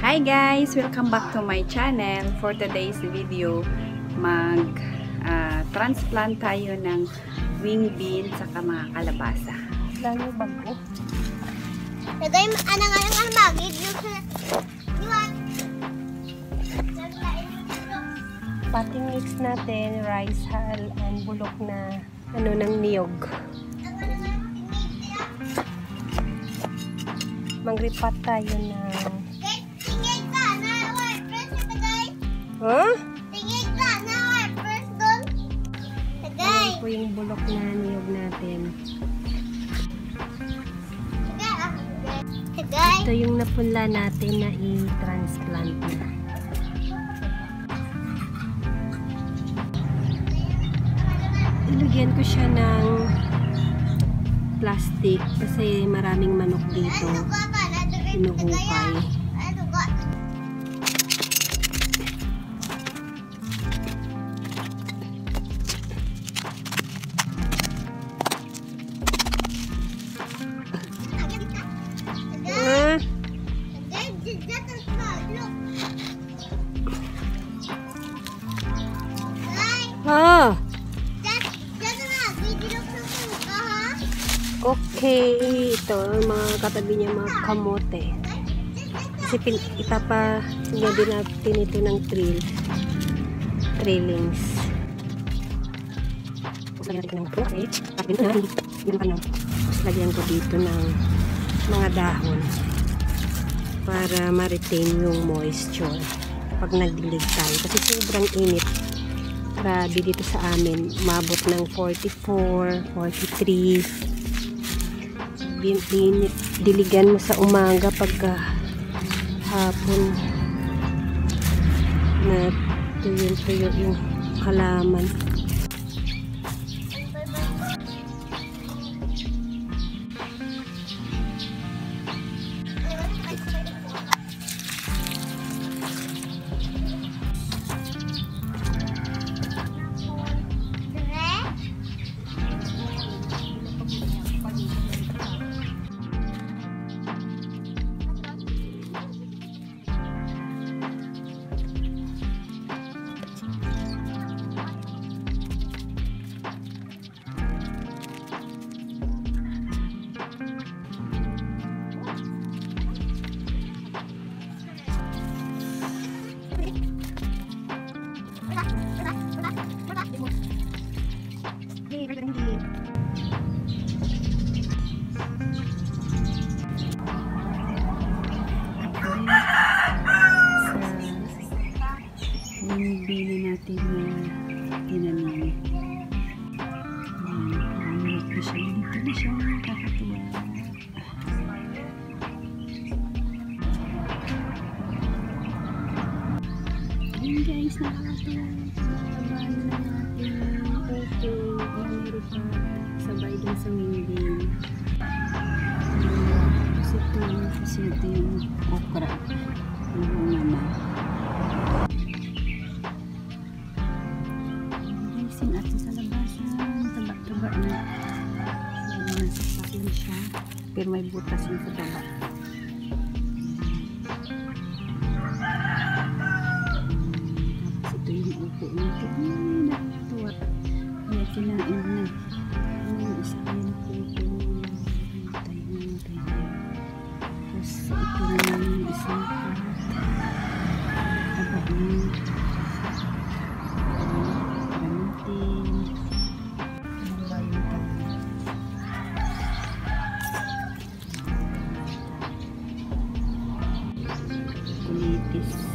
Hi guys! Welcome back to my channel. For today's video, transplant tayo ng wing bean saka mga kalabasa. Lalo bago. Lagay mo, ano nga yung almagid? Potting mix natin, rice hull, and bulok na ng niyog. Mangripat tayo ng... Tingin ka na, first na tagay. Huh? Tingin ka na, first doon. Tagay. Ayan po yung bulok na niyog natin. Tagay. Ito yung napunla natin na i-transplant na. Ilagyan ko siya ng plastic kasi maraming manok dito. Inuhukay. Ah! Okay, ito mga katabi niya mga kamote. Kasi itapa niya din natin ito ng trailings. Lagyan natin ng plastic. Lagyan ko dito ng mga dahon para ma-retain yung moisture pag nagdilig tayo. Kasi sobrang init. Grabe dito sa amin. Umabot ng 44, 43. Diligan mo sa umaga pagka hapon na tuyo yung halaman. Bili natin na tinanim. Ayan, dito na siya, kakatuwa. Ayan guys, nakakatuwa. Tabahan na natin. Okay, meron pa sabay dun sa wing. Kasi ito yung okra. Yung naman. At sa labasan, taba-taba na. Nasasakyan siya. Pero may butas yung sa baba. Tapos ito yung upo natin. Nakatuwa. Kaya kinain na. Yung isa kayo na po ito. Tapos ito naman yung isang part. Taba na. Kulitis.